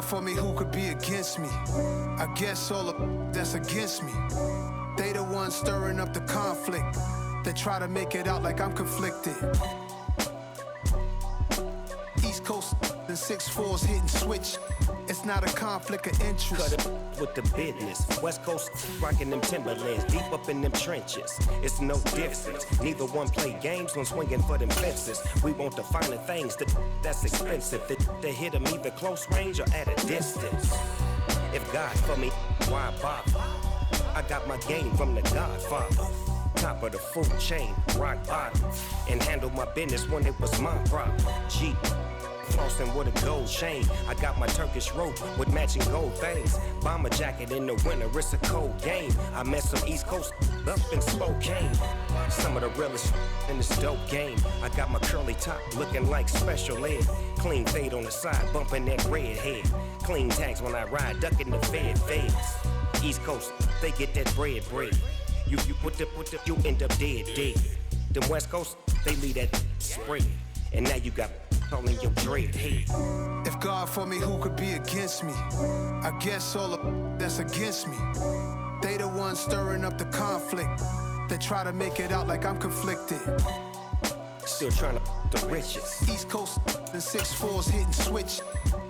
for me, who could be against me? I guess all the that's against me. They the ones stirring up the conflict. They try to make it out like I'm conflicted. East Coast and 6'4's hitting switch. It's not a conflict of interest. Cut it with the business. West Coast rocking them Timberlands, deep up in them trenches. It's no difference. Neither one play games when swinging for them fences. We want the finer things that's expensive. They hit them either close range or at a distance. If God for me, why bother? I got my game from the Godfather. Top of the food chain, rock bottom. And handle my business when it was my problem. G. Flossing with a gold chain. I got my Turkish rope with matching gold things. Bomber jacket in the winter, it's a cold game. I met some East Coast up in Spokane. Some of the realest in this dope game. I got my curly top looking like special ed. Clean fade on the side, bumping that red head. Clean tags when I ride, ducking the feds. East Coast, they get that bread. You you end up dead. Them West Coast, they leave that spread. And now you got calling your dread head. If God for me, who could be against me? I guess all the that's against me. They the ones stirring up the conflict. They try to make it out like I'm conflicted. Still trying to the riches. East Coast and 6'4's hitting switch.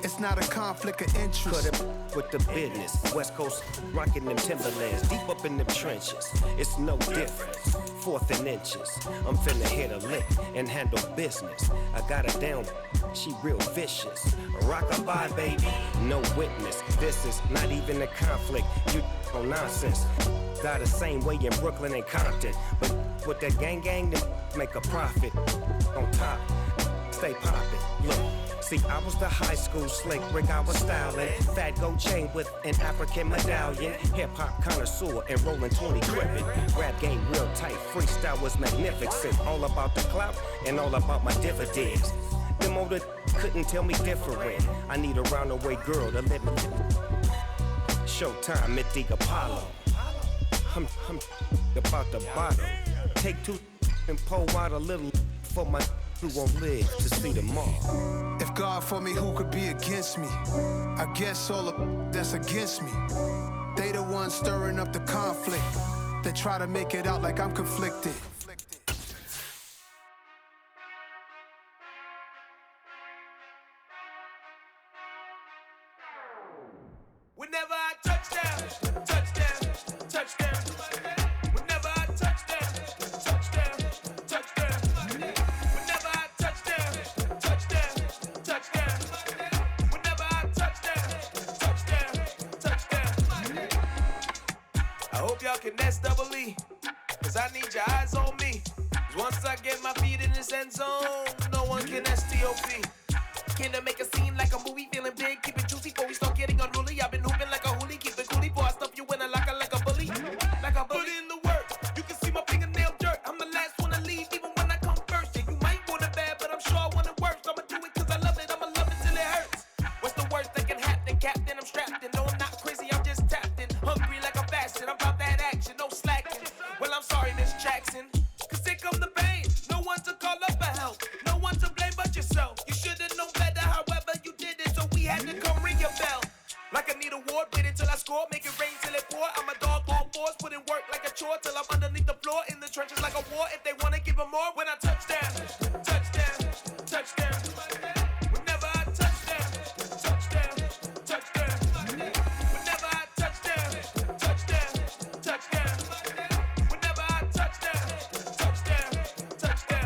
It's not a conflict of interest. Cut it with the business. West Coast rocking them Timberlands, deep up in them trenches. It's no difference. 4th and inches. I'm finna hit a lick and handle business. I got her down, she real vicious. Rock-a-bye, baby, no witness. This is not even a conflict. You on nonsense. Got the same way in Brooklyn and Compton. But with that gang, then make a profit. On top, stay poppin'. Look. See, I was the high school slick Rick, I was styling. Fat gold chain with an African medallion. Hip-hop connoisseur and rolling 20 crippin'. Rap game real tight, freestyle was magnificent. All about the clout and all about my dividends. Them older couldn't tell me different. I need a roundaway girl to let me. Showtime at the Apollo. I'm about the bottom. Take 2 and pour out a little for my who won't live to see tomorrow. If God for me, who could be against me? I guess all the that's against me. They the ones stirring up the conflict. They try to make it out like I'm conflicted. Whenever I touchdown, touchdown, touchdown. Whenever I touchdown, touchdown, touchdown. Whenever I touchdown, touchdown, touchdown. Whenever I touchdown, touchdown, touchdown. I hope y'all can nest double E, cause I need your eyes on me. 'Cause once I get my feet in this end zone, no one can STOP. Can I make a scene like a movie, feeling big, keep it juicy before we start getting unruly. I've been hooping like a hoolie, keep it coolie before I stuff you in a locker like a bully. Like a bully. Put in the work, you can see my fingernail dirt. I'm the last one to leave, even when I come first. Yeah, you might want it bad, but I'm sure I want it worse. I'ma do it cause I love it, I'ma love it till it hurts. What's the worst that can happen, Captain? I'm strapped in, no I'm not crazy, I'm just tapped in. Hungry like I'm fasting, I'm about that action, no slacking. Well, I'm sorry, Miss Jackson, cause here come the pain. No one to call up for help, no one to blame but yourself. You should've known better, however you did it, so we had to come ring your bell. Like I need a ward, wait until I score, make it rain till it pour. I'm a dog on force, put in work like a chore till I'm underneath the floor, in the trenches like a war. If they wanna give them more, when I touchdown, touchdown, touchdown. Whenever I touchdown, touchdown, touchdown. Whenever I touchdown, touchdown, touchdown. Whenever I touchdown, touchdown, touchdown.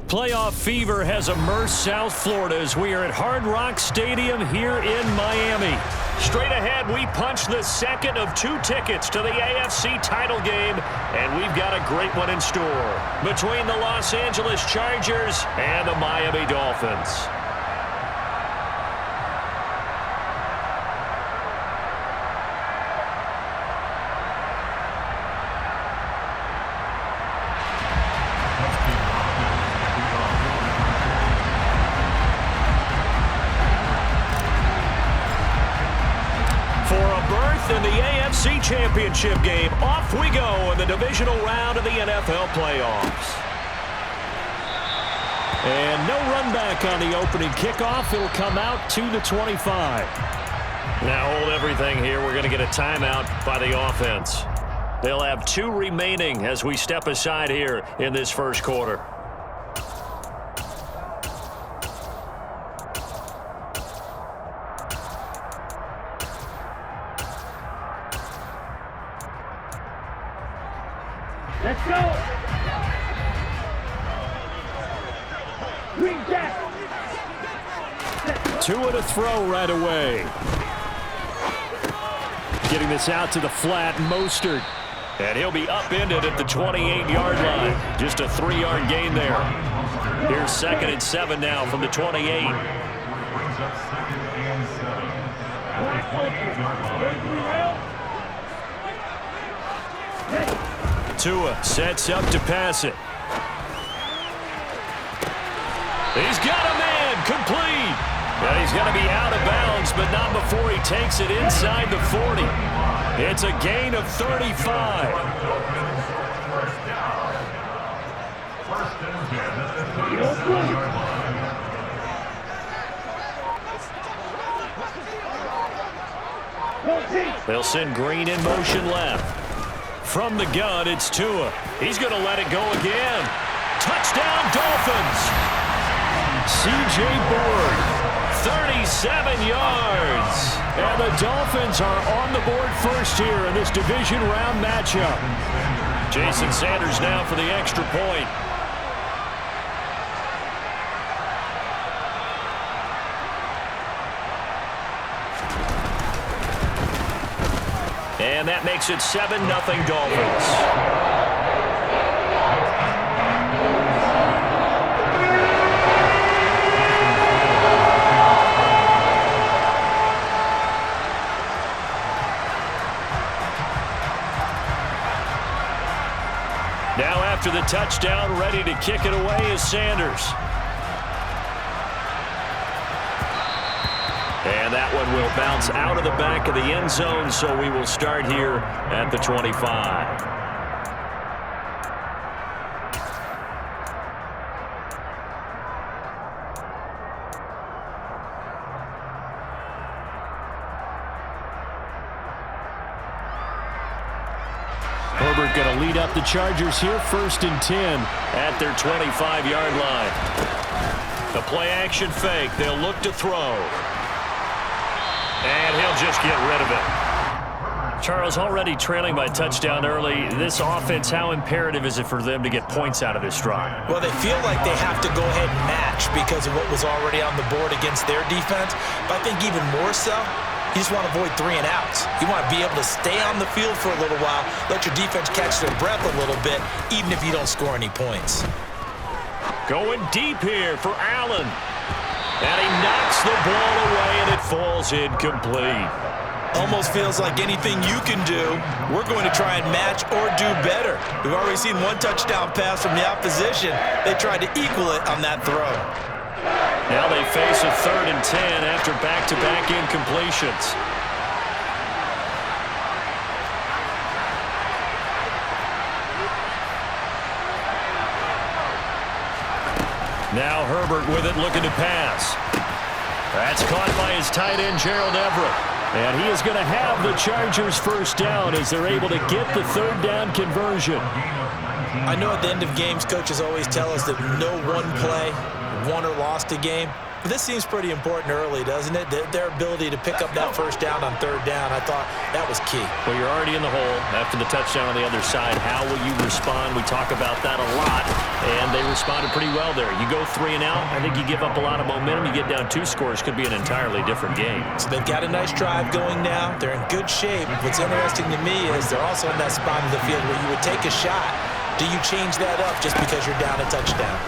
Playoff fever has immersed South Florida as we are at Hard Rock Stadium here in Miami. Straight ahead, we punch the second of 2 tickets to the AFC title game, and we've got a great one in store between the Los Angeles Chargers and the Miami Dolphins. In the AFC Championship game, off we go in the divisional round of the NFL playoffs. And no run back on the opening kickoff. It'll come out to the 25. Now hold everything here. We're going to get a timeout by the offense. They'll have 2 remaining as we step aside here in this first quarter. Let's go! Green Jack! Tua to throw right away. Getting this out to the flat, Mostert. And he'll be upended at the 28-yard line. Just a 3-yard gain there. Here's 2nd and 7 now from the 28. Tua sets up to pass it. He's got a man, complete. And he's going to be out of bounds, but not before he takes it inside the 40. It's a gain of 35. They'll send Green in motion left. From the gun, it's Tua. He's going to let it go again. Touchdown, Dolphins. C.J. Board, 37 yards. And the Dolphins are on the board first here in this division round matchup. Jason Sanders now for the extra point. And that makes it 7-0 Dolphins. Now after the touchdown, ready to kick it away is Sanders. And that one will bounce out of the back of the end zone, so we will start here at the 25. Herbert going to lead up the Chargers here, 1st and 10 at their 25-yard line. The play-action fake. They'll look to throw. And he'll just get rid of it. Charles, already trailing by touchdown early. This offense, how imperative is it for them to get points out of this drive? Well, they feel like they have to go ahead and match because of what was already on the board against their defense. But I think even more so, you just want to avoid 3 and outs. You want to be able to stay on the field for a little while, let your defense catch their breath a little bit, even if you don't score any points. Going deep here for Allen. And he knocks the ball away, and it falls incomplete. Almost feels like anything you can do, we're going to try and match or do better. We've already seen 1 touchdown pass from the opposition. They tried to equal it on that throw. Now they face a 3rd and 10 after back-to-back incompletions. Now Herbert with it, looking to pass. That's caught by his tight end, Gerald Everett. And he is going to have the Chargers first down as they're able to get the 3rd down conversion. I know at the end of games, coaches always tell us that no one play won or lost a game. But this seems pretty important early, doesn't it? Their ability to pick up that first down on 3rd down, I thought that was key. Well, you're already in the hole after the touchdown on the other side. How will you respond? We talk about that a lot, and they responded pretty well there. You go 3 and out, I think you give up a lot of momentum. You get down 2 scores, could be an entirely different game. So they've got a nice drive going now. They're in good shape. What's interesting to me is they're also in that spot of the field where you would take a shot. Do you change that up just because you're down a touchdown?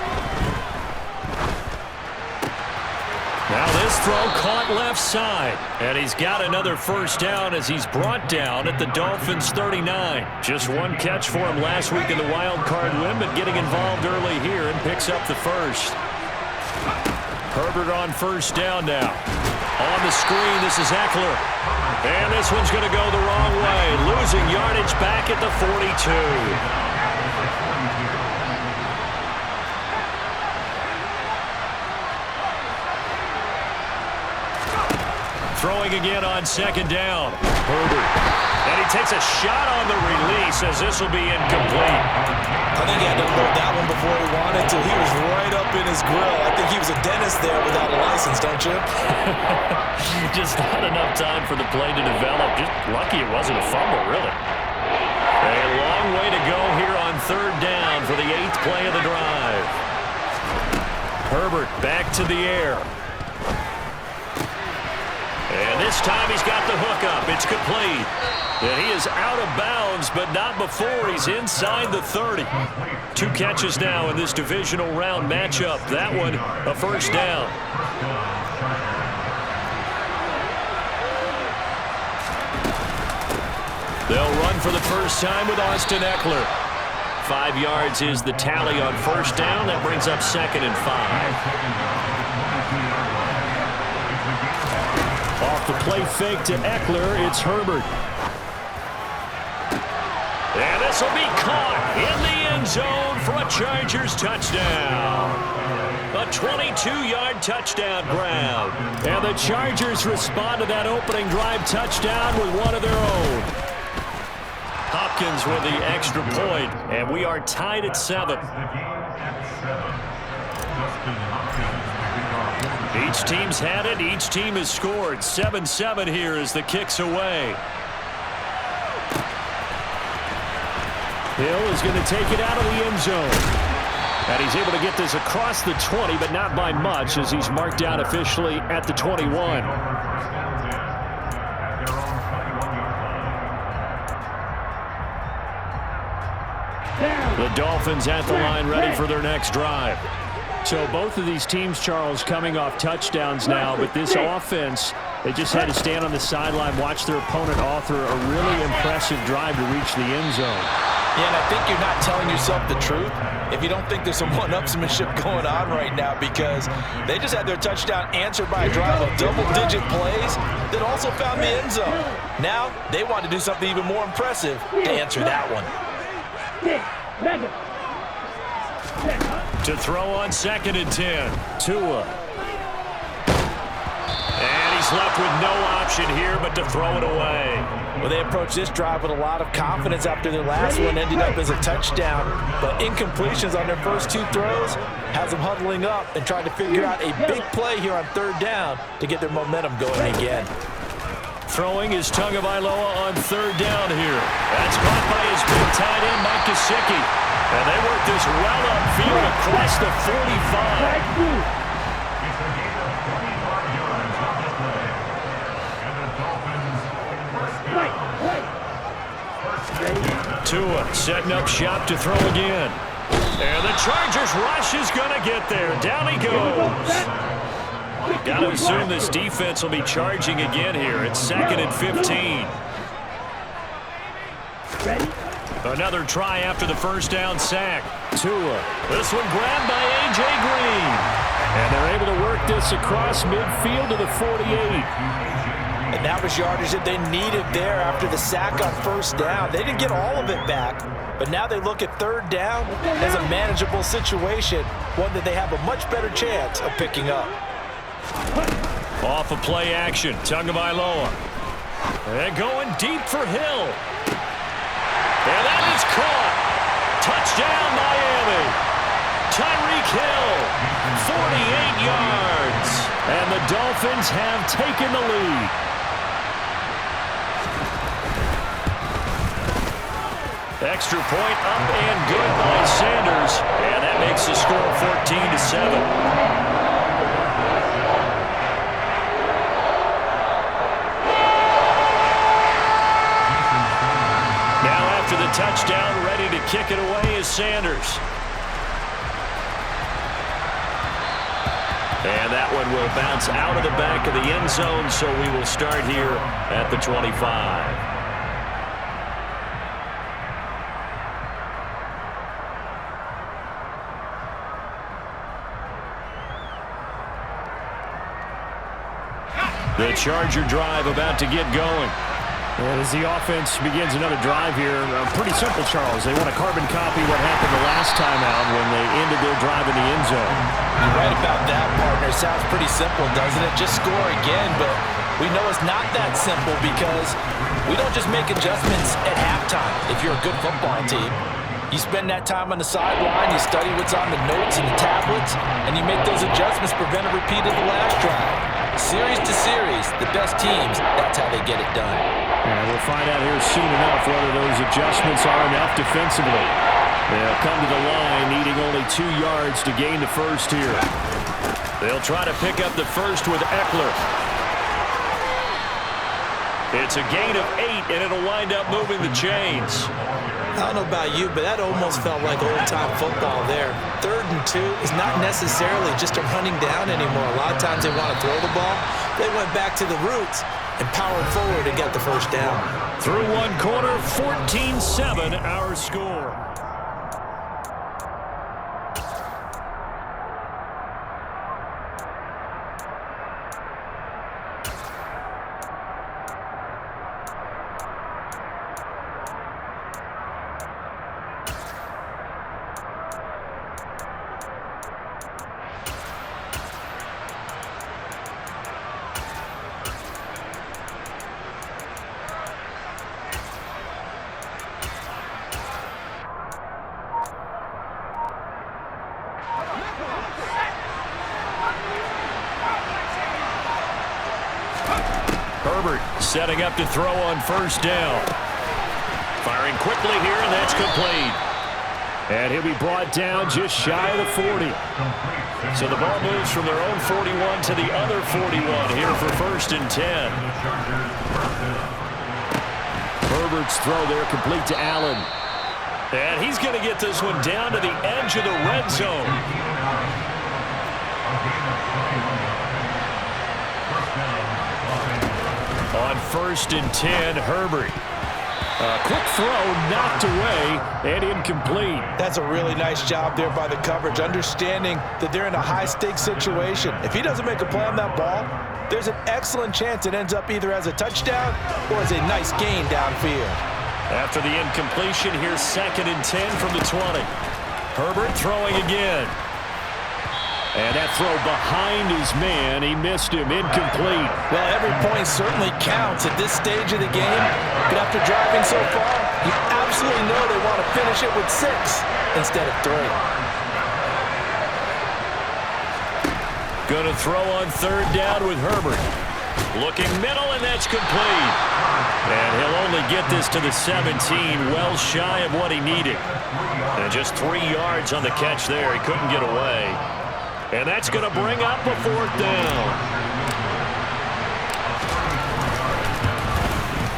Now this throw caught left side, and he's got another first down as he's brought down at the Dolphins' 39. Just 1 catch for him last week in the wild card win, but getting involved early here and picks up the first. Herbert on first down now. On the screen, this is Eckler. And this one's going to go the wrong way, losing yardage back at the 42. Throwing again on second down. Herbert. And he takes a shot on the release as this will be incomplete. I think he had to load that one before he wanted to. He was right up in his grill. I think he was a dentist there without a license, don't you? Just not enough time for the play to develop. Just lucky it wasn't a fumble, really. A long way to go here on third down for the 8th play of the drive. Herbert back to the air. And this time he's got the hook up. It's complete. And he is out of bounds, but not before he's inside the 30. 2 catches now in this divisional round matchup. That one, a first down. They'll run for the first time with Austin Eckler. 5 yards is the tally on first down. That brings up 2nd and 5. Off the play fake to Eckler, it's Herbert. And this will be caught in the end zone for a Chargers touchdown. A 22-yard touchdown grab. And the Chargers respond to that opening drive touchdown with one of their own. Hopkins with the extra point, and we are tied at 7. Each team's had it. Each team has scored. 7-7 here as the kick's away. Hill is going to take it out of the end zone. And he's able to get this across the 20, but not by much as he's marked down officially at the 21. The Dolphins at the line ready for their next drive. So both of these teams, Charles, coming off touchdowns now, but this offense, they just had to stand on the sideline, watch their opponent author a really impressive drive to reach the end zone. Yeah, and I think you're not telling yourself the truth if you don't think there's some one-upsmanship going on right now, because they just had their touchdown answered by a drive of double-digit plays that also found the end zone. Now they want to do something even more impressive to answer that one. To throw on 2nd and 10. Tua. And he's left with no option here but to throw it away. Well, they approached this drive with a lot of confidence after their last one ended up as a touchdown. But incompletions on their first 2 throws has them huddling up and trying to figure out a big play here on third down to get their momentum going again. Throwing is Tagovailoa on third down here. That's caught by his big tight end, Mike Gesicki. And they work this well upfield across the 45. Tua setting up shop to throw again. And the Chargers rush is going to get there. Down he goes. Got to assume this defense will be charging again here. It's 2nd and 15. Another try after the first down sack. Tua. This one grabbed by A.J. Green. And they're able to work this across midfield to the 48. And that was yardage that they needed there after the sack on first down. They didn't get all of it back, but now they look at third down as a manageable situation, one that they have a much better chance of picking up. Off of play action, Tagovailoa. And going deep for Hill. And that is caught. Touchdown, Miami. Tyreek Hill, 48 yards. And the Dolphins have taken the lead. Extra point up and good by Sanders. And that makes the score 14-7. The touchdown, ready to kick it away is Sanders. And that one will bounce out of the back of the end zone, so we will start here at the 25. The Charger drive about to get going. And as the offense begins another drive here, pretty simple, Charles. They want to carbon copy what happened the last time out when they ended their drive in the end zone. You're right about that, partner. Sounds pretty simple, doesn't it? Just score again, but We know it's not that simple because we don't just make adjustments at halftime if you're a good football team. You spend that time on the sideline, you study what's on the notes and the tablets, and you make those adjustments to prevent a repeat of the last drive. Series to series, the best teams, that's how they get it done. And we'll find out here soon enough whether those adjustments are enough defensively. They'll come to the line needing only 2 yards to gain the first here. They'll try to pick up the first with Eckler. It's a gain of 8, and it'll wind up moving the chains. I don't know about you, but that almost felt like old-time football there. 3rd and 2 is not necessarily just a running down anymore. A lot of times they want to throw the ball. They went back to the roots and powered forward and got the first down. Through one quarter, 14-7 our score. Herbert setting up to throw on first down. Firing quickly here, and that's complete. And he'll be brought down just shy of the 40. So the ball moves from their own 41 to the other 41 here for 1st and 10. Herbert's throw there complete to Allen. And he's going to get this one down to the edge of the red zone. On 1st and 10, Herbert. A quick throw knocked away and incomplete. That's a really nice job there by the coverage, understanding that they're in a high-stakes situation. If he doesn't make a play on that ball, there's an excellent chance it ends up either as a touchdown or as a nice gain downfield. After the incompletion, here's 2nd and 10 from the 20. Herbert throwing again. And that throw behind his man, he missed him, incomplete. Well, every point certainly counts at this stage of the game. But after driving so far, you absolutely know they want to finish it with 6 instead of 3. Going to throw on 3rd down with Herbert. Looking middle, and that's complete. And he'll only get this to the 17, well shy of what he needed. And just 3 yards on the catch there. He couldn't get away. And that's going to bring up a 4th down.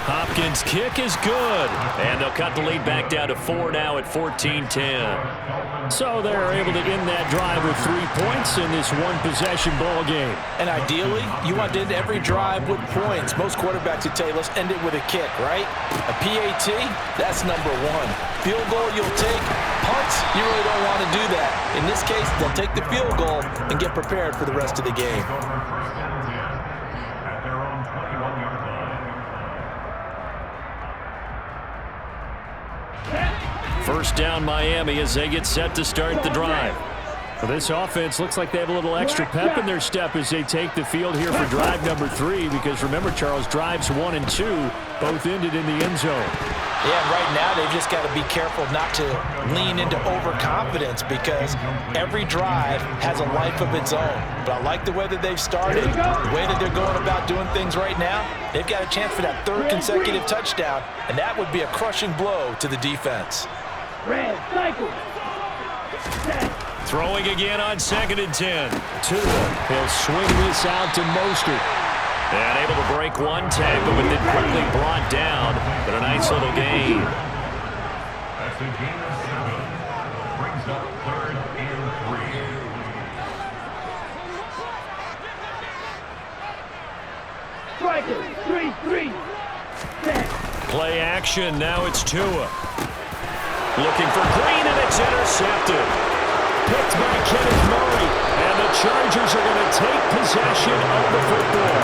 Hopkins' kick is good. And they'll cut the lead back down to 4 now at 14-10. So they're able to end that drive with 3 points in this one-possession ball game. And ideally, you want to end every drive with points. Most quarterbacks would tell you, let's end it with a kick, right? A PAT, that's number 1. Field goal you'll take. Punts, you really don't want to do that. In this case, they'll take the field goal and get prepared for the rest of the game. First down Miami as they get set to start the drive. Well, this offense looks like they have a little extra pep in their step as they take the field here for drive number 3, because remember, Charles, drives 1 and 2 both ended in the end zone. Yeah, right now they've just got to be careful not to lean into overconfidence, because every drive has a life of its own. But I like the way that they've started, the way that they're going about doing things right now. They've got a chance for that 3rd consecutive touchdown, and that would be a crushing blow to the defense. Red cycle. Throwing again on 2nd and 10. He'll swing this out to Mostert. And able to break one tackle, but then quickly brought down. But a nice little gain. That's a gain of 7. Brings up 3rd and 3. Strikers, 3-3. Play action, now it's Tua. Looking for Green, and it's intercepted. Picked by Kenneth Murray, and the Chargers are going to take possession of the football.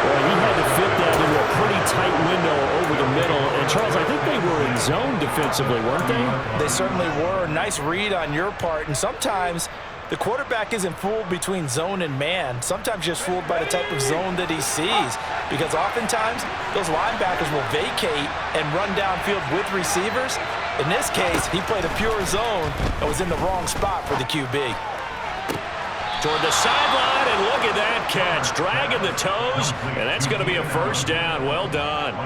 Well, he had to fit that into a pretty tight window over the middle. And, Charles, I think they were in zone defensively, weren't they? They certainly were. Nice read on your part. And sometimes The quarterback isn't fooled between zone and man. Sometimes just fooled by the type of zone that he sees, because oftentimes those linebackers will vacate and run downfield with receivers. In this case, he played a pure zone and was in the wrong spot for the QB. Toward the sideline, and look at that catch. Dragging the toes, and that's going to be a first down. Well done.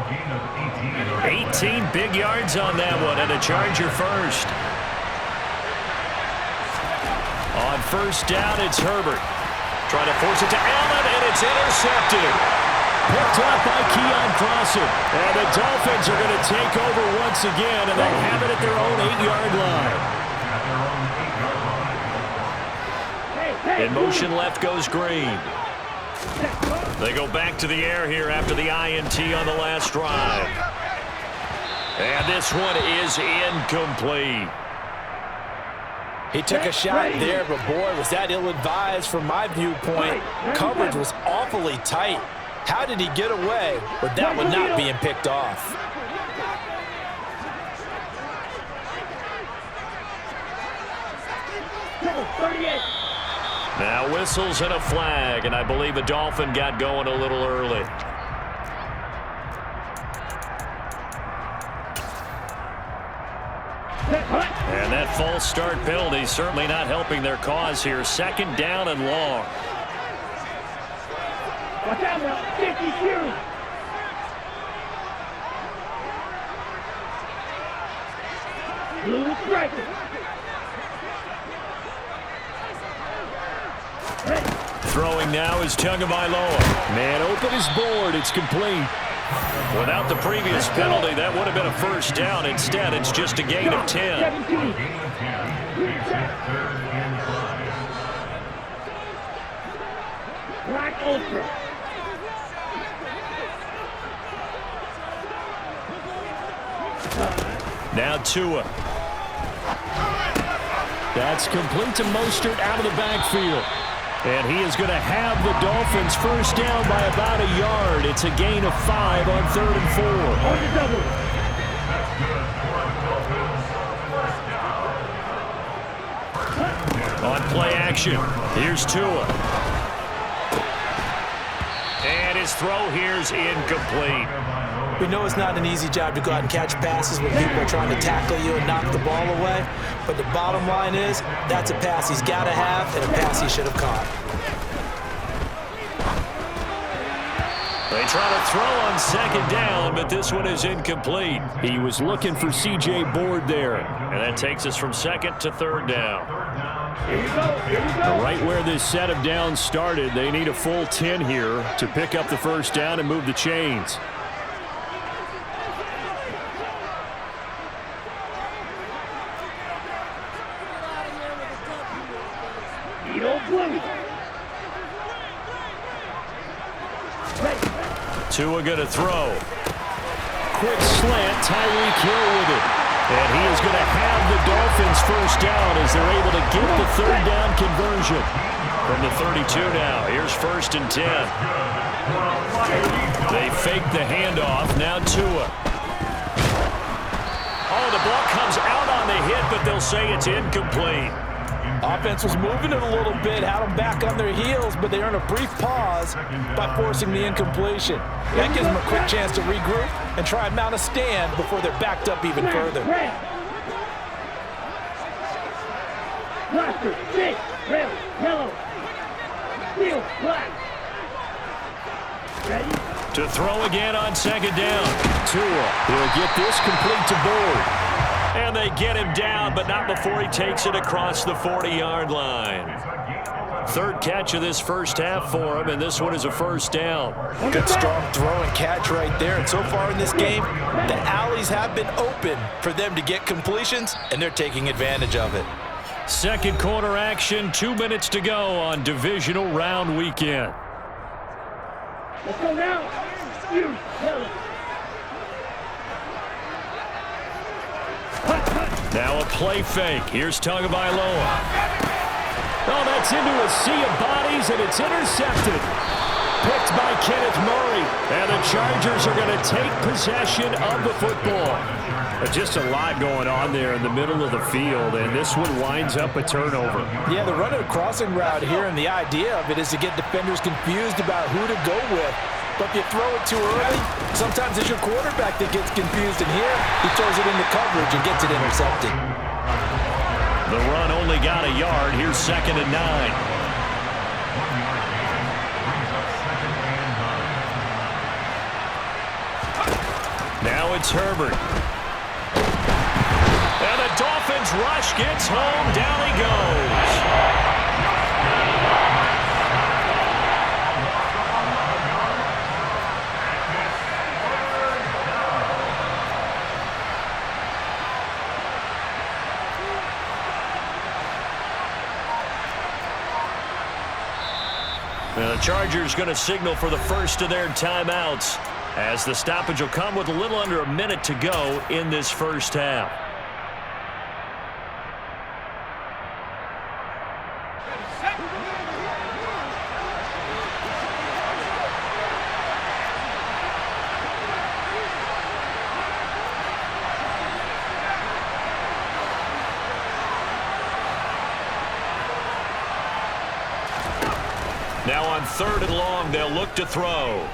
18 big yards on that one, and a Charger first. On first down, it's Herbert. Trying to force it to Allen, and it's intercepted. Picked up by Keon Crossan. And the Dolphins are going to take over once again, and they have it at their own 8-yard line. In motion left goes Green. They go back to the air here after the INT on the last drive. And this one is incomplete. He took a shot there, but boy, was that ill-advised from my viewpoint. Coverage was awfully tight. How did he get away with that one not being picked off? Now whistles and a flag, and I believe a Dolphin got going a little early. And that false start penalty certainly not helping their cause here. Second down and long. Watch out now, 52. Blue striker. Throwing now is Tagovailoa. Man open is board. It's complete. Without the previous penalty, that would have been a first down. Instead, it's just a gain of 10. Black Ultra. Now Tua. That's complete to Mostert out of the backfield. And he is going to have the Dolphins first down by about a yard. It's a gain of 5 on 3rd and 4. On the double. On play action, here's Tua. And his throw here's incomplete. We know it's not an easy job to go out and catch passes when people are trying to tackle you and knock the ball away. But the bottom line is, that's a pass he's got to have and a pass he should have caught. They try to throw on second down, but this one is incomplete. He was looking for C.J. Board there. And that takes us from second to third down. Here we go. Right where this set of downs started, they need a full 10 here to pick up the first down and move the chains. Tua going to throw. Quick slant, Tyreek Hill with it. And he is going to have the Dolphins first down as they're able to get the third down conversion. From the 32 now, here's 1st and 10. They fake the handoff, now Tua. Oh, the ball comes out on the hit, but they'll say it's incomplete. Offense was moving it a little bit, had them back on their heels, but they earned a brief pause by forcing the incompletion. That gives them a quick chance to regroup and try and mount a stand before they're backed up even further. Blaster, red, yellow, steel, black. Ready? To throw again on second down. Tua will get this complete to Board. And they get him down, but not before he takes it across the 40-yard line. Third catch of this first half for him, and this one is a first down. Good strong throw and catch right there. And so far in this game, the alleys have been open for them to get completions, and they're taking advantage of it. Second quarter action, 2 minutes to go on divisional round weekend. Let's go now. You, yellow. Now a play fake. Here's Tagovailoa. Oh, that's into a sea of bodies, and it's intercepted. picked by Kenneth Murray. And the Chargers are going to take possession of the football. Just a lot going on there in the middle of the field, and this one winds up a turnover. Yeah, they're running a crossing route here, and the idea of it is to get defenders confused about who to go with. But if you throw it too early, sometimes it's your quarterback that gets confused, and here he throws it into coverage and gets it intercepted. The run only got a yard. Here's 2nd and 9. Now it's Herbert. And the Dolphins rush gets home. Down he goes. The Chargers going to signal for the first of their timeouts, as the stoppage will come with a little under a minute to go in this first half. Now on 3rd and long, they'll look to throw.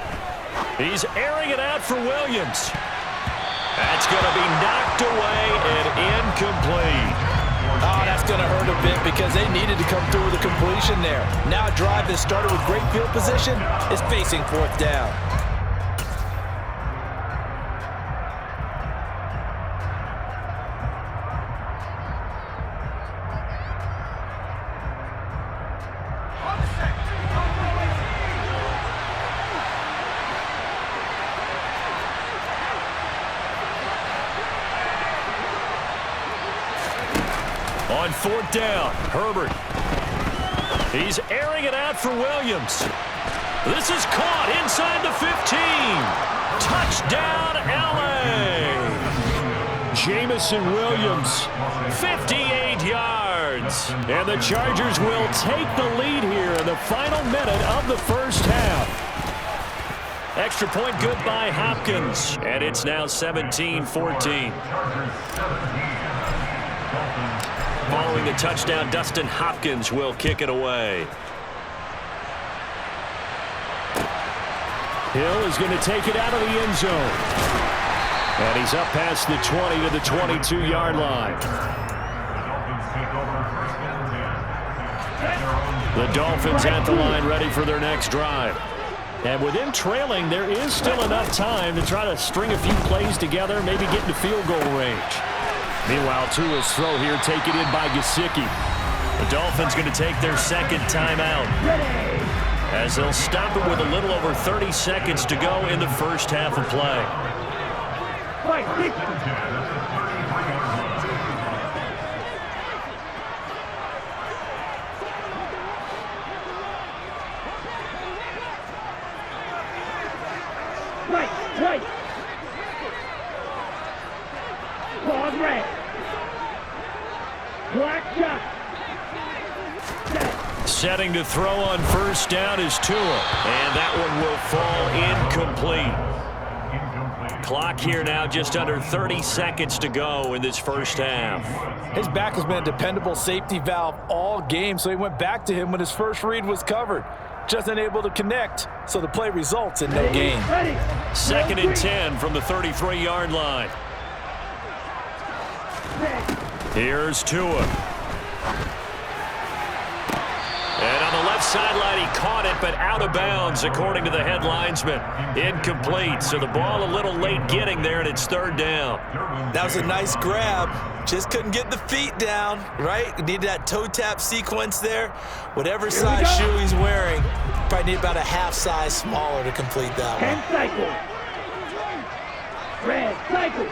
He's airing it out for Williams. That's going to be knocked away and incomplete. Oh, that's going to hurt a bit because they needed to come through with a completion there. Now a drive that started with great field position is facing 4th down. On 4th down, Herbert. He's airing it out for Williams. This is caught inside the 15. Touchdown, L.A. Jamison Williams, 58 yards. And the Chargers will take the lead here in the final minute of the first half. Extra point good by Hopkins. And it's now 17-14. Following the touchdown, Dustin Hopkins will kick it away. Hill is going to take it out of the end zone. And he's up past the 20 to the 22-yard line. The Dolphins at the line ready for their next drive. And with them trailing, there is still enough time to try to string a few plays together, maybe get into field goal range. Meanwhile, Tua's throw here taken in by Gesicki. The Dolphins going to take their 2nd timeout, as they'll stop it with a little over 30 seconds to go in the first half of play. Right. Ball red. Black shot. Setting to throw on 1st down is Tua. And that one will fall incomplete. Clock here now just under 30 seconds to go in this first half. His back has been a dependable safety valve all game, so he went back to him when his first read was covered. Just unable to connect, so the play results in no gain. 2nd and 10 from the 33-yard line. Here's Tua. And on the left sideline, he caught it, but out of bounds, according to the head linesman. Incomplete, so the ball a little late getting there, and it's 3rd down. That was a nice grab. Just couldn't get the feet down, right? Needed that toe tap sequence there. Whatever size shoe he's wearing, probably need about a half size smaller to complete that one. 10 cycles. Red cycle.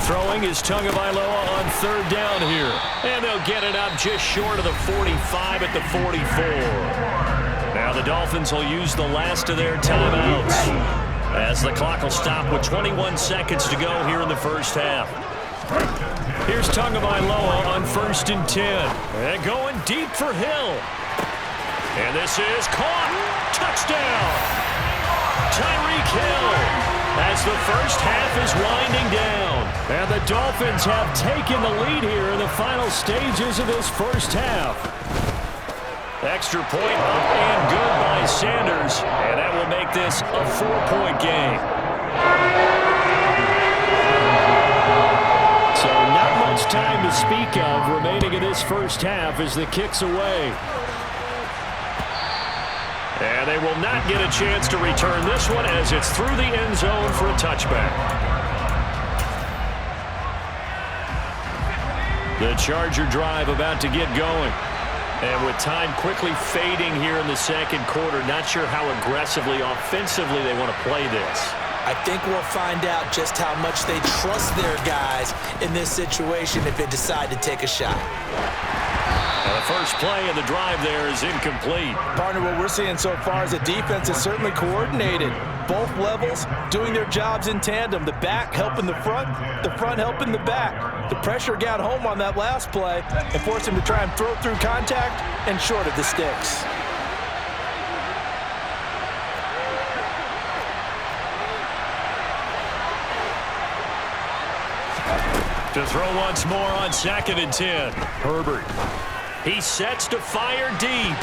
Throwing is Tagovailoa on 3rd down here. And they'll get it up just short of the 45 at the 44. Now the Dolphins will use the last of their timeouts. as the clock will stop with 21 seconds to go here in the first half. Here's Tagovailoa on 1st and 10. And going deep for Hill. And this is caught. Touchdown. Tyreek Hill as the first half is winding down. And the Dolphins have taken the lead here in the final stages of this first half. Extra point up and good by Sanders. And that will make this a 4-point game. So not much time to speak of remaining in this first half as the kick's away. And they will not get a chance to return this one as it's through the end zone for a touchback. The Charger drive about to get going. And with time quickly fading here in the second quarter, not sure how aggressively, offensively they want to play this. I think we'll find out just how much they trust their guys in this situation if they decide to take a shot. Now the first play of the drive there is incomplete. Partner, what we're seeing so far is the defense is certainly coordinated. Both levels doing their jobs in tandem. The back helping the front helping the back. The pressure got home on that last play and forced him to try and throw through contact and short of the sticks. To throw once more on 2nd and 10. Herbert. He sets to fire deep.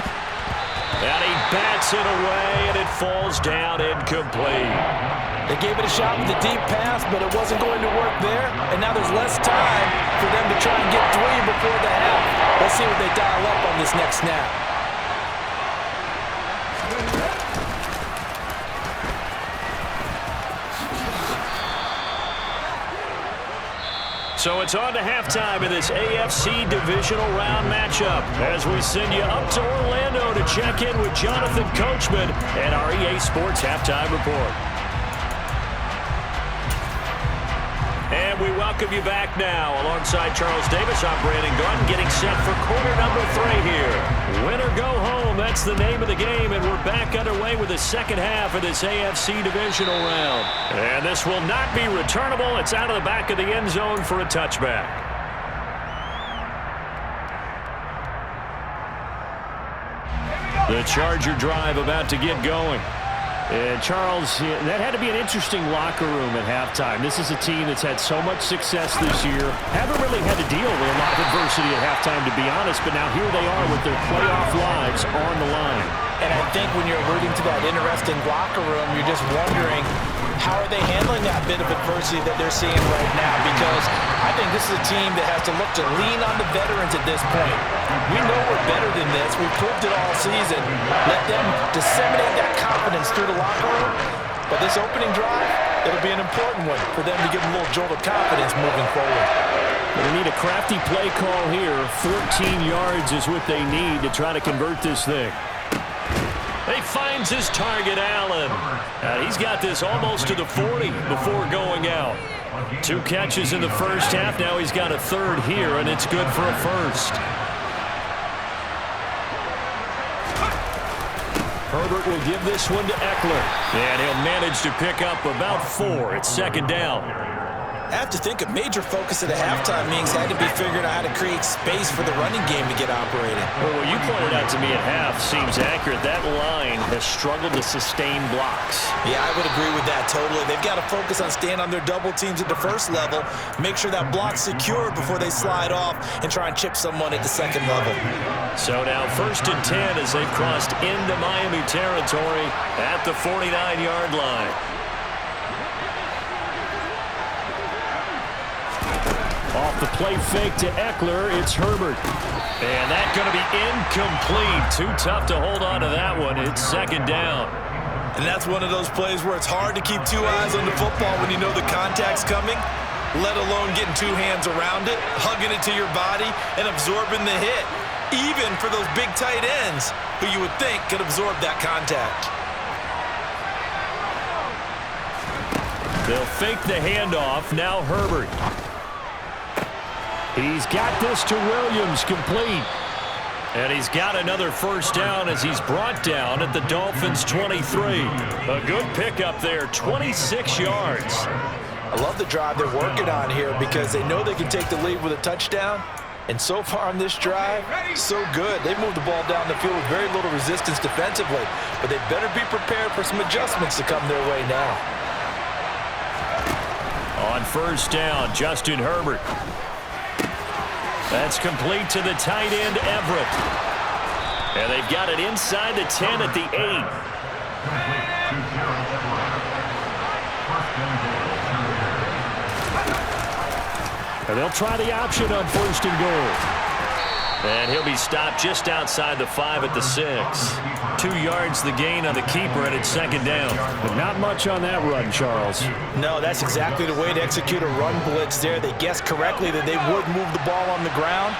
And he bats it away, and it falls down incomplete. They gave it a shot with the deep pass, but it wasn't going to work there. And now there's less time for them to try and get 3 before the half. Let's see what they dial up on this next snap. So it's on to halftime in this AFC divisional round matchup as we send you up to Orlando to check in with Jonathan Coachman and our EA Sports Halftime Report. And we welcome you back now. Alongside Charles Davis, I'm Brandon Gunn, getting set for quarter number 3 here. Win or go home, that's the name of the game, and we're back underway with the second half of this AFC divisional round. And this will not be returnable. It's out of the back of the end zone for a touchback. The Charger drive about to get going. And Charles, that had to be an interesting locker room at halftime. This is a team that's had so much success this year. Haven't really had to deal with a lot of adversity at halftime, to be honest, but now here they are with their playoff lives on the line. And I think when you're alluding to that interesting locker room, you're just wondering, how are they handling that bit of adversity that they're seeing right now? Because I think this is a team that has to look to lean on the veterans at this point. We know we're better than this. We've proved it all season. Let them disseminate that confidence through the locker room. But this opening drive, it'll be an important one for them to give them a little jolt of confidence moving forward. They need a crafty play call here. 14 yards is what they need to try to convert this thing. He finds his target, Allen. He's got this almost to the 40 before going out. 2 catches in the first half. Now he's got a 3rd here, and it's good for a 1st. Herbert will give this one to Eckler. And he'll manage to pick up about 4. It's 2nd down. I have to think a major focus of the halftime meetings had to be figuring out how to create space for the running game to get operating. Well, what you pointed out to me at half seems accurate. That line has struggled to sustain blocks. Yeah, I would agree with that totally. They've got to focus on staying on their double teams at the first level, make sure that block's secure before they slide off and try and chip someone at the second level. So now 1st and 10 as they've crossed into Miami territory at the 49-yard line. Off the play fake to Eckler, it's Herbert. And that's going to be incomplete. Too tough to hold on to that one. It's 2nd down. And that's one of those plays where it's hard to keep 2 eyes on the football when you know the contact's coming, let alone getting 2 hands around it, hugging it to your body, and absorbing the hit, even for those big tight ends who you would think could absorb that contact. They'll fake the handoff. Now Herbert. He's got this to Williams, complete. And he's got another first down as he's brought down at the Dolphins' 23. A good pickup there, 26 yards. I love the drive they're working on here because they know they can take the lead with a touchdown. And so far on this drive, so good. They moved the ball down the field with very little resistance defensively. But they better be prepared for some adjustments to come their way now. On first down, Justin Herbert. That's complete to the tight end, Everett. And they've got it inside the 10 at the 8. And they'll try the option on first and goal. And he'll be stopped just outside the 5 at the 6. 2 yards the gain on the keeper, and it's second down. But not much on that run, Charles. No, that's exactly the way to execute a run blitz there. They guessed correctly that they would move the ball on the ground,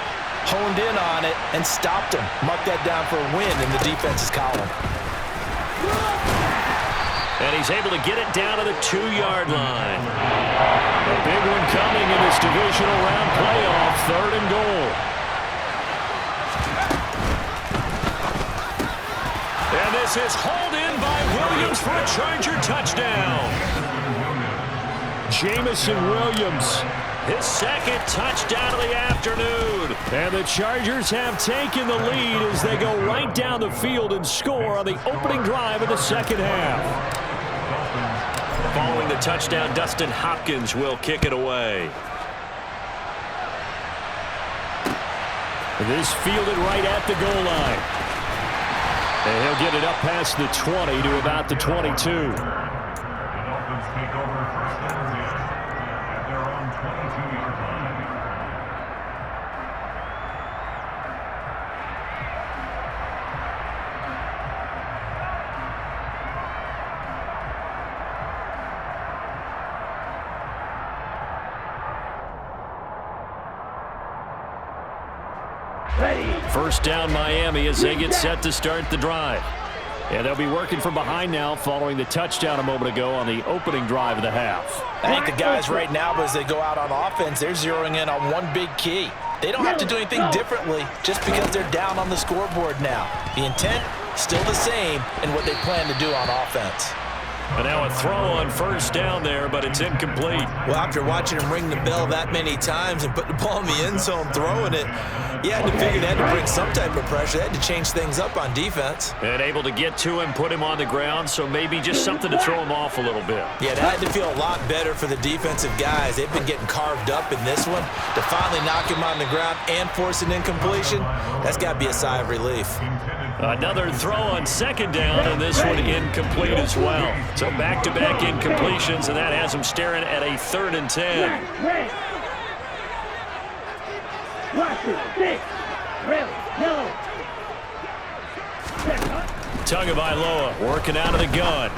honed in on it, and stopped them. Mark that down for a win in the defense's column. And he's able to get it down to the 2-yard line. A big one coming in this divisional round playoff, third and goal. And this is hauled in by Williams for a Charger touchdown. Jamison Williams, his second touchdown of the afternoon. And the Chargers have taken the lead as they go right down the field and score on the opening drive of the second half. Following the touchdown, Dustin Hopkins will kick it away. This fielded right at the goal line. And he'll get it up past the 20 to about the 22. The Dolphins take over first and 10 at their own 22-yard line. First down Miami as they get set to start the drive. And they'll be working from behind now following the touchdown a moment ago on the opening drive of the half. I think the guys right now, as they go out on offense, they're zeroing in on one big key. They don't have to do anything differently just because they're down on the scoreboard now. The intent, still the same in what they plan to do on offense. And now a throw on first down there, but it's incomplete. Well, after watching him ring the bell that many times and put the ball in the end zone throwing it, you had to figure they had to bring some type of pressure. They had to change things up on defense. And able to get to him, put him on the ground, so maybe just something to throw him off a little bit. Yeah, that had to feel a lot better for the defensive guys. They've been getting carved up in this one. To finally knock him on the ground and force an incompletion, that's got to be a sigh of relief. Another throw on second down, and this one incomplete as well. So back-to-back incompletions, and that has them staring at a 3rd and 10. Tagovailoa working out of the gun.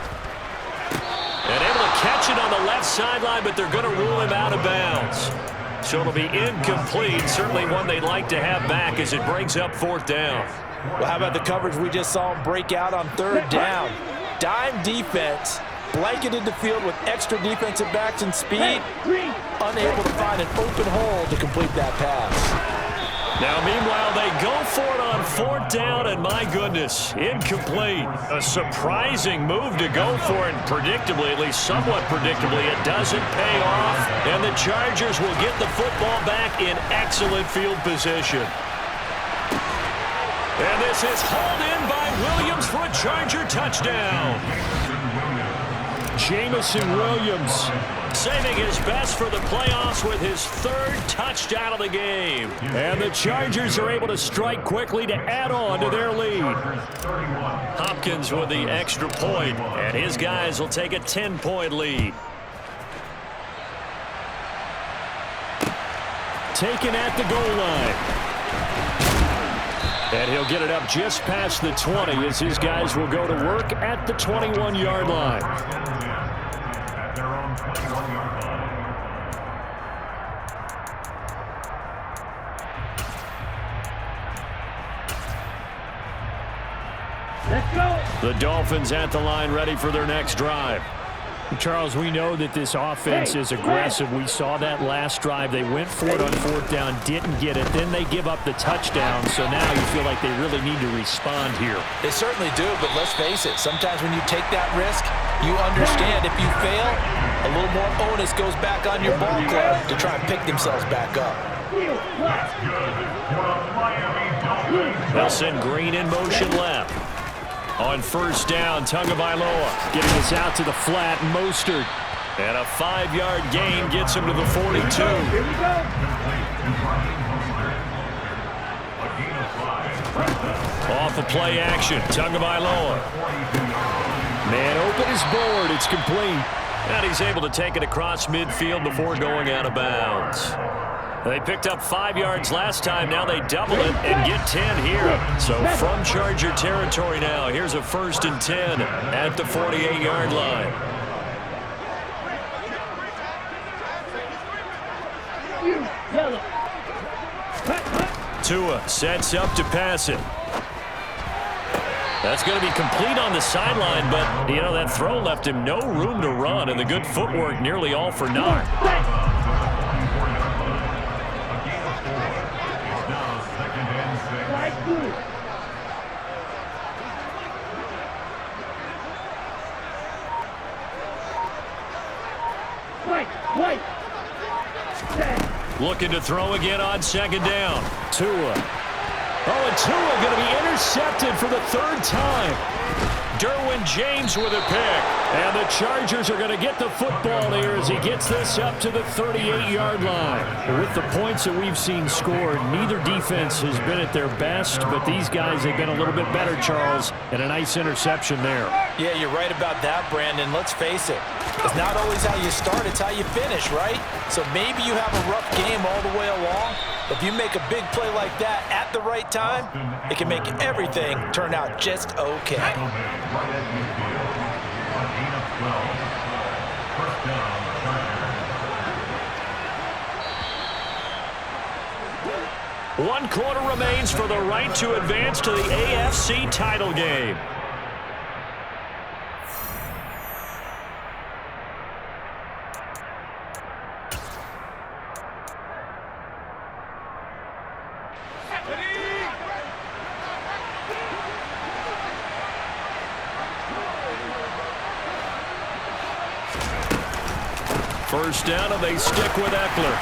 And able to catch it on the left sideline, but they're going to rule him out of bounds. So it'll be incomplete, certainly one they'd like to have back as it brings up 4th down. Well, how about the coverage we just saw him break out on 3rd down? Dime defense, blanketed the field with extra defensive backs and speed, unable to find an open hole to complete that pass. Now, meanwhile, they go for it on 4th down, and my goodness, incomplete. A surprising move to go for it, predictably, at least somewhat predictably, it doesn't pay off, and the Chargers will get the football back in excellent field position. And this is hauled in by Williams for a Charger touchdown. Jamison Williams saving his best for the playoffs with his 3rd touchdown of the game. And the Chargers are able to strike quickly to add on to their lead. Hopkins with the extra point, and his guys will take a 10-point lead. Taken at the goal line. And he'll get it up just past the 20 as his guys will go to work at the 21-yard line. At their own 21-yard line. Let's go. The Dolphins at the line ready for their next drive. Charles, we know that this offense is aggressive. We saw that last drive. They went for it on 4th down, didn't get it. Then they give up the touchdown. So now you feel like they really need to respond here. They certainly do, but let's face it. Sometimes when you take that risk, you understand if you fail, a little more onus goes back on your ball club to try and pick themselves back up. They'll send Green in motion left. On 1st down, Tagovailoa getting this out to the flat. Mostert. And a 5-yard gain gets him to the 42. Here we go. Off of play action, Tagovailoa. Man open is Board. It's complete. And he's able to take it across midfield before going out of bounds. They picked up 5 yards last time. Now they double it and get 10 here. So from Charger territory now, here's a 1st and 10 at the 48-yard line. Tua sets up to pass it. That's going to be complete on the sideline, but, you know, that throw left him no room to run, and the good footwork nearly all for naught. Looking to throw again on 2nd down. Tua. Oh, and Tua going to be intercepted for the 3rd time. Derwin James with a pick. And the Chargers are going to get the football here as he gets this up to the 38-yard line. With the points that we've seen scored, neither defense has been at their best, but these guys have been a little bit better, Charles, and a nice interception there. Yeah, you're right about that, Brandon. Let's face it. It's not always how you start, it's how you finish, right? So maybe you have a rough game all the way along, but if you make a big play like that at the right time, it can make everything turn out just okay. One quarter remains for the right to advance to the AFC title game. First down, and they stick with Eckler.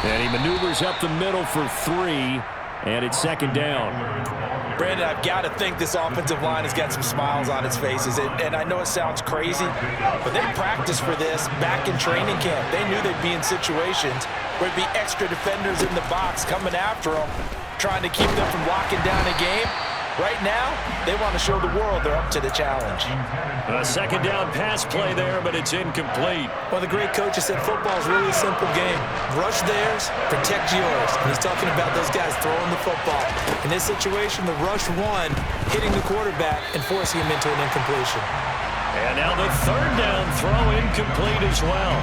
And he maneuvers up the middle for 3, and it's 2nd down. Brandon, I've got to think this offensive line has got some smiles on its faces. And I know it sounds crazy, but they practiced for this back in training camp. They knew they'd be in situations where it'd be extra defenders in the box coming after them, trying to keep them from locking down a game. Right now, they want to show the world they're up to the challenge. A 2nd down pass play there, but it's incomplete. Well, the great coach has said football is really a simple game. Rush theirs, protect yours. And he's talking about those guys throwing the football. In this situation, the rush one, hitting the quarterback and forcing him into an incompletion. And now the 3rd down throw incomplete as well.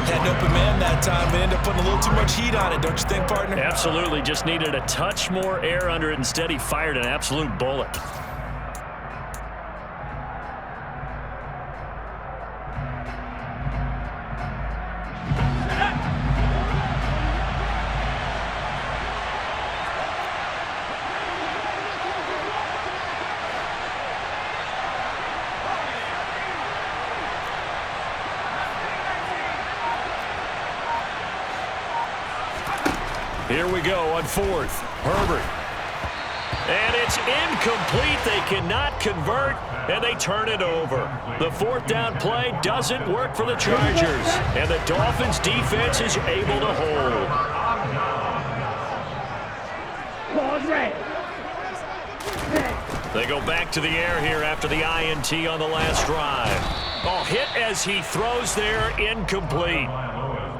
Had an open man that time, but ended up putting a little too much heat on it, don't you think, partner? Absolutely. Just needed a touch more air under it. Instead, he fired an absolute bullet. Here we go on 4th. Herbert. And it's incomplete. They cannot convert, and they turn it over. The 4th down play doesn't work for the Chargers, and the Dolphins' defense is able to hold. They go back to the air here after the INT on the last drive. Oh, hit as he throws there, incomplete.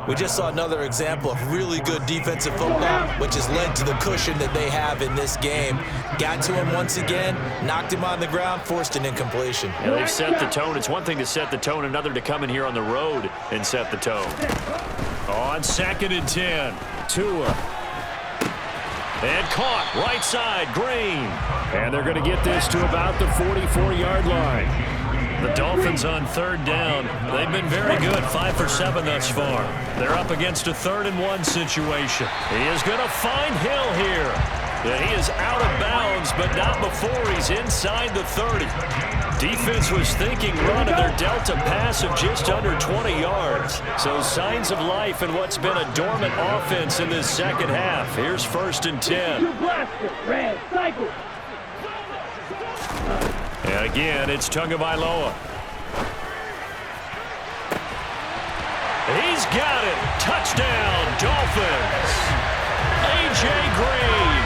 We just saw another example of really good defensive football, which has led to the cushion that they have in this game. Got to him once again, knocked him on the ground, forced an incompletion. Yeah, they've set the tone. It's one thing to set the tone, another to come in here on the road and set the tone. On 2nd and 10, Tua. And caught, right side, Green. And they're going to get this to about the 44-yard line. The Dolphins on third down. They've been very good, 5 for 7 thus far. They're up against a 3rd-and-1 situation. He is going to find Hill here. And he is out of bounds, but not before he's inside the 30. Defense was thinking run, and they're dealt a pass of just under 20 yards. So signs of life in what's been a dormant offense in this second half. Here's 1st and 10. Red, cycle. And again, it's Tagovailoa. He's got it. Touchdown, Dolphins. A.J. Green,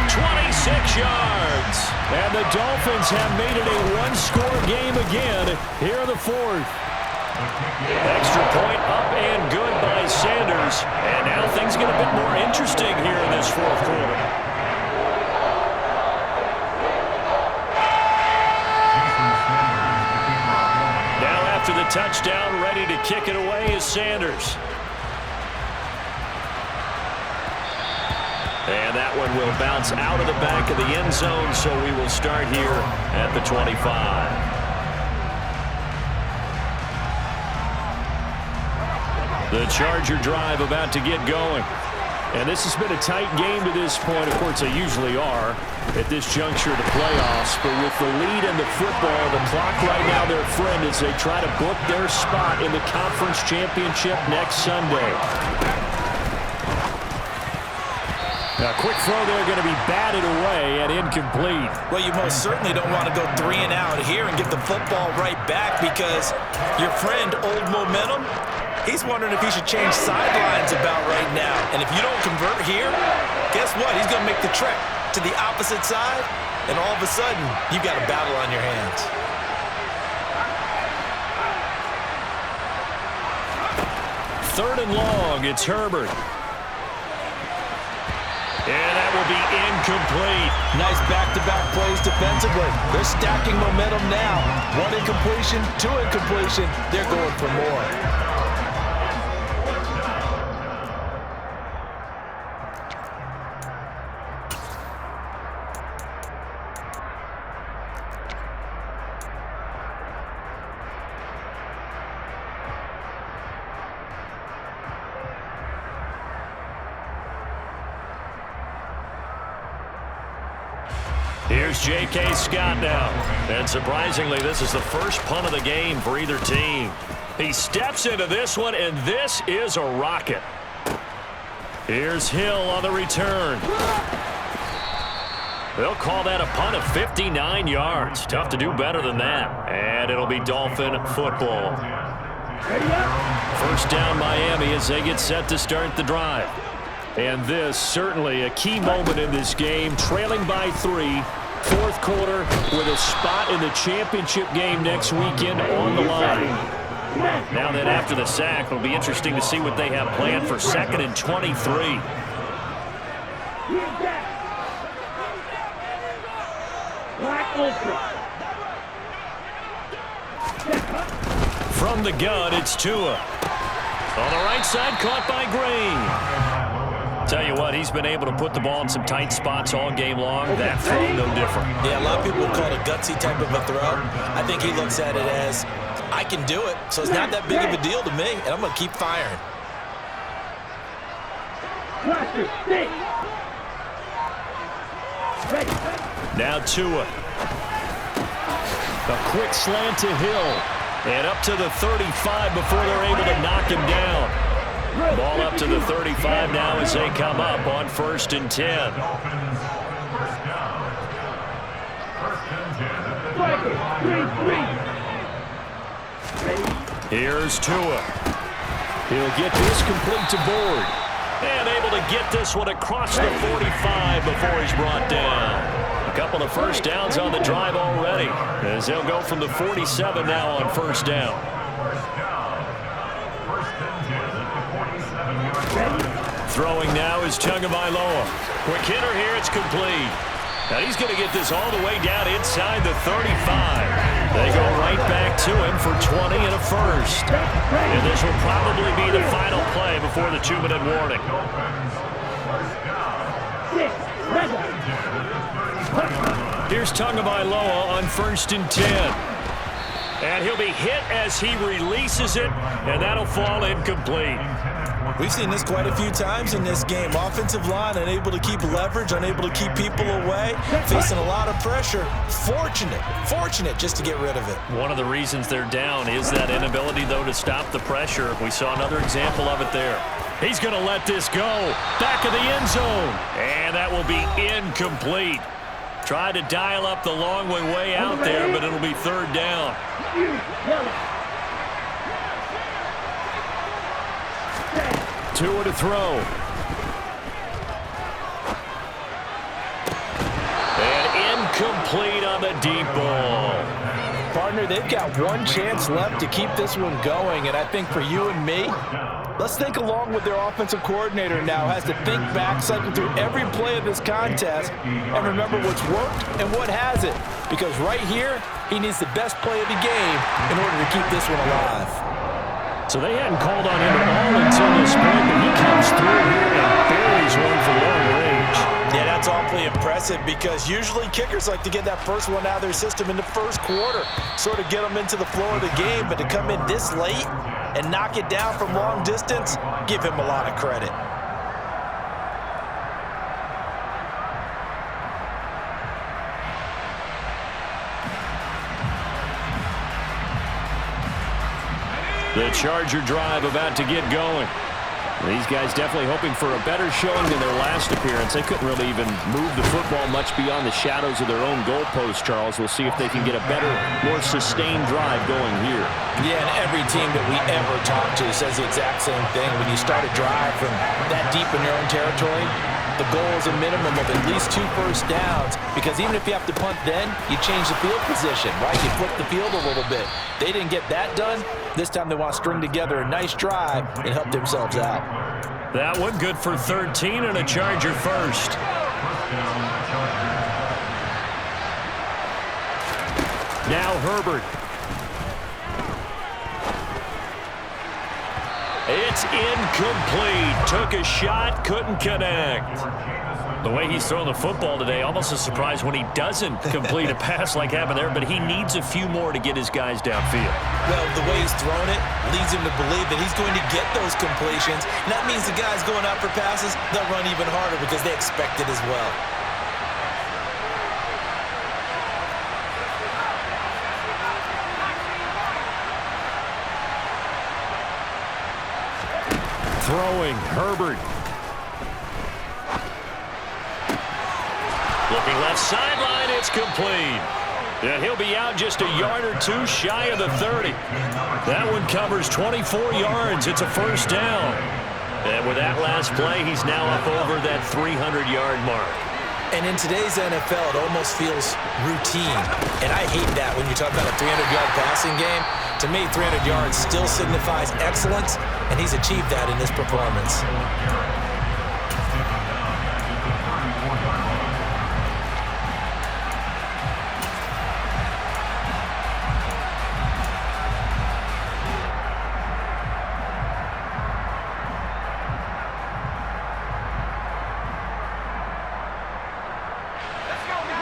26 yards. And the Dolphins have made it a one-score game again here in the 4th. Extra point up and good by Sanders. And now things get a bit more interesting here in this 4th quarter. After the touchdown, ready to kick it away is Sanders. And that one will bounce out of the back of the end zone, so we will start here at the 25. The Charger drive about to get going. And this has been a tight game to this point. Of course, they usually are at this juncture of the playoffs. But with the lead in the football, the clock right now their friend as they try to book their spot in the conference championship next Sunday. Now, quick throw there going to be batted away and incomplete. Well, you most certainly don't want to go 3 and out here and get the football right back because your friend, Old Momentum, he's wondering if he should change sidelines about right now. And if you don't convert here, guess what? He's going to make the trek to the opposite side, and all of a sudden, you've got a battle on your hands. Third and long, it's Herbert. And that will be incomplete. Nice back-to-back plays defensively. They're stacking momentum now. 1 incompletion, 2 incompletion. They're going for more. Here's J.K. Scott now. And surprisingly, this is the first punt of the game for either team. He steps into this one, and this is a rocket. Here's Hill on the return. They'll call that a punt of 59 yards. Tough to do better than that. And it'll be Dolphin football. First down Miami as they get set to start the drive. And this certainly a key moment in this game, trailing by 3. 4th quarter with a spot in the championship game next weekend on the line. Now that after the sack, it'll be interesting to see what they have planned for 2nd and 23. From the gun, it's Tua. On the right side, caught by Green. Tell you what, he's been able to put the ball in some tight spots all game long. That throw, no different. Yeah, a lot of people would call it a gutsy type of a throw. I think he looks at it as, I can do it, so it's not that big of a deal to me, and I'm going to keep firing. Now Tua. A quick slant to Hill. And up to the 35 before they're able to knock him down. Ball up to the 35 now as they come up on 1st and 10. Here's Tua. He'll get this complete to Board. And able to get this one across the 45 before he's brought down. A couple of first downs on the drive already, as they'll go from the 47 now on 1st down. Throwing now is Tagovailoa. Quick hitter here, it's complete. Now he's going to get this all the way down inside the 35. They go right back to him for 20 and a first. And this will probably be the final play before the 2-minute warning. Here's Tagovailoa on 1st and 10. And he'll be hit as he releases it, and that'll fall incomplete. We've seen this quite a few times in this game. Offensive line unable to keep leverage, unable to keep people away, facing a lot of pressure. Fortunate just to get rid of it. One of the reasons they're down is that inability, though, to stop the pressure. We saw another example of it there. He's going to let this go. Back of the end zone. And that will be incomplete. Tried to dial up the long way out there, but it'll be third down. Tua to throw. And incomplete on the deep ball. Partner, they've got one chance left to keep this one going, and I think for you and me, let's think along with their offensive coordinator now. Has to think back, cycle through every play of this contest, and remember what's worked and what hasn't. Because right here, he needs the best play of the game in order to keep this one alive. So they hadn't called on him at all until this point, but he comes through here and buries one for long range. Yeah, that's awfully impressive because usually kickers like to get that first one out of their system in the first quarter, sort of get them into the flow of the game, but to come in this late and knock it down from long distance, give him a lot of credit. The Charger drive about to get going. These guys definitely hoping for a better showing than their last appearance. They couldn't really even move the football much beyond the shadows of their own goalpost, Charles. We'll see if they can get a better, more sustained drive going here. Yeah, and every team that we ever talk to says the exact same thing. When you start a drive from that deep in your own territory, the goal is a minimum of at least 2 first downs, because even if you have to punt then, you change the field position, right? You flip the field a little bit. They didn't get that done. This time they want to string together a nice drive and help themselves out. That one good for 13 and a Charger first. Now Herbert. It's incomplete. Took a shot, couldn't connect. The way he's throwing the football today, almost a surprise when he doesn't complete a pass like happened there, but he needs a few more to get his guys downfield. Well, the way he's thrown it leads him to believe that he's going to get those completions. And that means the guys going out for passes, they'll run even harder because they expect it as well. Throwing, Herbert. Looking left sideline, it's complete. And he'll be out just a yard or two shy of the 30. That one covers 24 yards. It's a first down. And with that last play, he's now up over that 300-yard mark. And in today's NFL, it almost feels routine. And I hate that when you talk about a 300-yard passing game. To me, 300 yards still signifies excellence, and he's achieved that in this performance.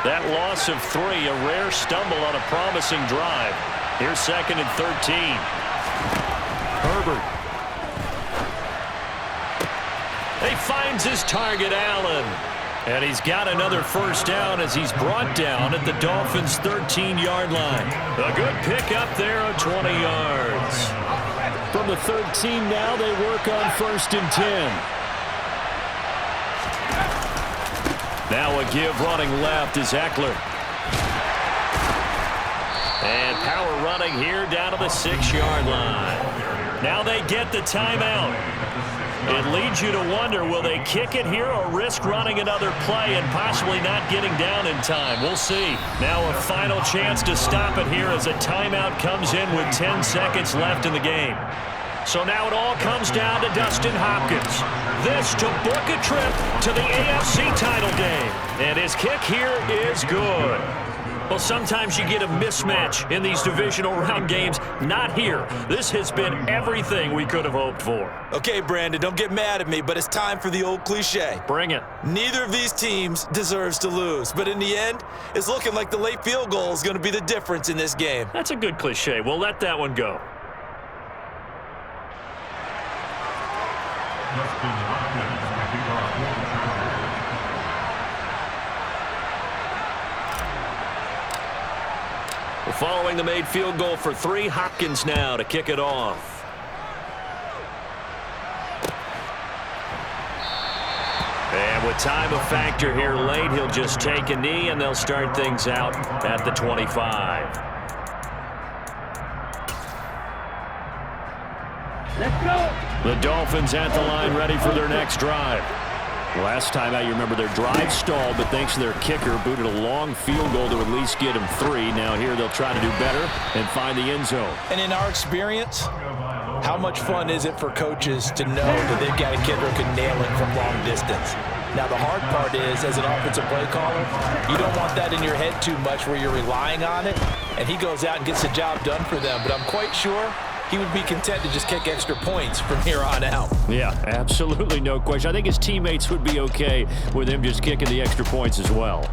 That loss of 3, a rare stumble on a promising drive. Here's 2nd and 13. Herbert. He finds his target, Allen. And he's got another first down as he's brought down at the Dolphins' 13-yard line. A good pickup there of 20 yards. From the 13 now, they work on 1st and 10. Now a give running left is Eckler. And power running here down to the 6-yard line. Now they get the timeout. It leads you to wonder, will they kick it here or risk running another play and possibly not getting down in time? We'll see. Now a final chance to stop it here as a timeout comes in with 10 seconds left in the game. So now it all comes down to Dustin Hopkins. This to book a trip to the AFC title game. And his kick here is good. Well, sometimes you get a mismatch in these divisional round games. Not here. This has been everything we could have hoped for. Okay, Brandon, don't get mad at me, but it's time for the old cliche. Bring it. Neither of these teams deserves to lose, but in the end, it's looking like the late field goal is going to be the difference in this game. That's a good cliche. We'll let that one go. Following the made field goal for 3, Hopkins now to kick it off. And with time a factor here late, he'll just take a knee, and they'll start things out at the 25. Let's go. The Dolphins at the line ready for their next drive. Last time out, you remember their drive stalled, but thanks to their kicker, booted a long field goal to at least get him 3. Now here they'll try to do better and find the end zone. And in our experience, how much fun is it for coaches to know that they've got a kicker who can nail it from long distance? Now, the hard part is, as an offensive play caller, you don't want that in your head too much where you're relying on it, and he goes out and gets the job done for them. But I'm quite sure he would be content to just kick extra points from here on out. Yeah, absolutely no question. I think his teammates would be okay with him just kicking the extra points as well.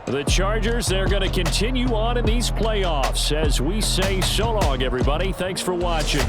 The Chargers, they're going to continue on in these playoffs as we say so long, everybody. Thanks for watching.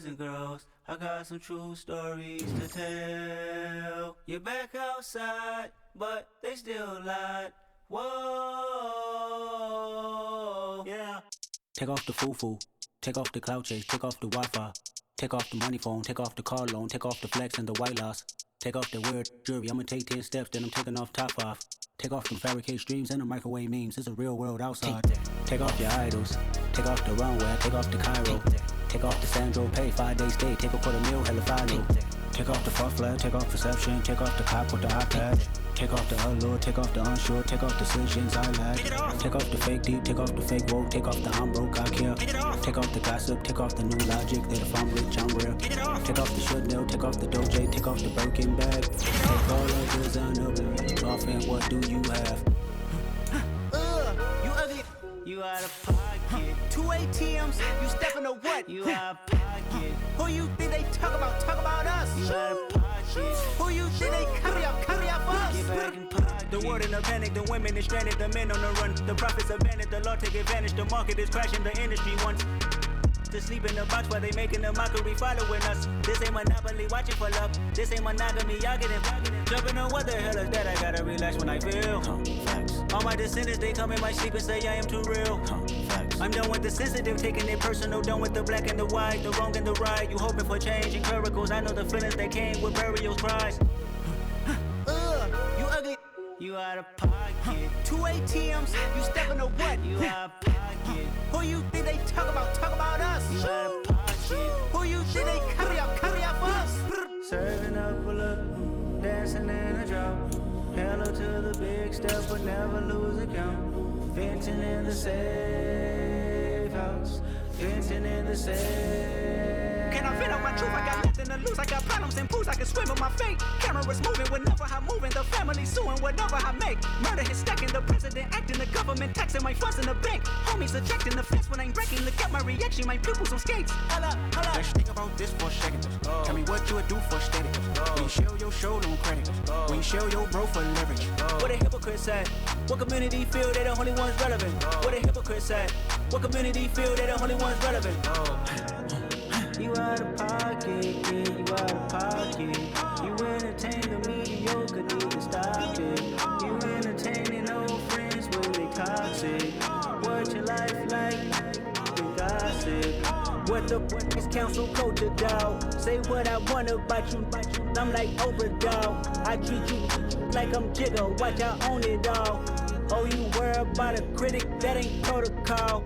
And girls, I got some true stories to tell. You're back outside, but they still lied. Whoa, yeah. Take off the foo-foo, take off the cloud chase, take off the Wi-Fi, take off the money phone, take off the car loan, take off the flex and the white loss, take off the weird jewelry. I'ma take 10 steps, then I'm taking off top 5. Take off them fabricated streams and the microwave memes. It's a real world outside. Take off your idols, take off the runway, take off the Cairo. Take off the Sandro pay, 5 days stay, take a $250,000, hella follow. Take off the far flag, take off perception, take off the cop with the iPad. Take off the allure, take off the unsure, take off decisions I lack. Take off the fake deep, take off the fake woke, take off the I'm broke, I care. Take off the gossip, take off the new logic, that if I'm rich, I'm real. Take off the Chanel, take off the Doja, take off the Birkin bag. Take all of this unable, off and what do you have? You ugly, you out of pocket. 2 ATMs, you stepping to what? You out of pocket. Who you think they talk about us? You out of pocket. Who you think they carry up for us? Get back in pocket. The world in a panic, the women is stranded, the men on the run. The profits abandoned, the law take advantage, the market is crashing, the industry wants to sleep in the box while they making a mockery following us. This ain't Monopoly, watching for love. This ain't monogamy, y'all getting jumping on what the hell is that? I gotta relax when I feel. All my descendants, they come in my sleep and say I am too real. I'm done with the sensitive, taking it personal, done with the black and the white, the wrong and the right. You hoping for change and miracles, I know the feelings that came with burial cries. You ugly, you out of pocket. 2 ATMs, you stepping to what? You out of pocket. Who you think they talk about us? You out of pocket. Who you think they carry up for us? Serving up a look, dancing in a drop. Hello to the big step, but never lose a count. Venting in the safe house, venting in the safe. Can I vent out my truth? I got nothing to lose. I got problems and pools. I can swim with my fate. Cameras moving whenever I'm moving. The family suing whatever I make. Murder is stacking. The president acting. The government taxing my funds in the bank. Homies ejecting the fence when I'm breaking. Look at my reaction. My pupils on skates. Holla. Let's think about this for a second. Tell me what you would do for steady. When you show your show no credit. When you show your bro for leverage. What a hypocrite said. What community feel they the only ones relevant? What a hypocrite said. What community feel they the only ones relevant? You out of pocket, yeah, you out of pocket. You entertain the mediocre, need to stop it. You entertaining old friends when they toxic. What your life like? You gossip. What the is council culture, dog? Say what I want about you. I'm like overdog. I treat you like I'm Jigga. Watch I own it all. Oh, you worry about a critic? That ain't protocol.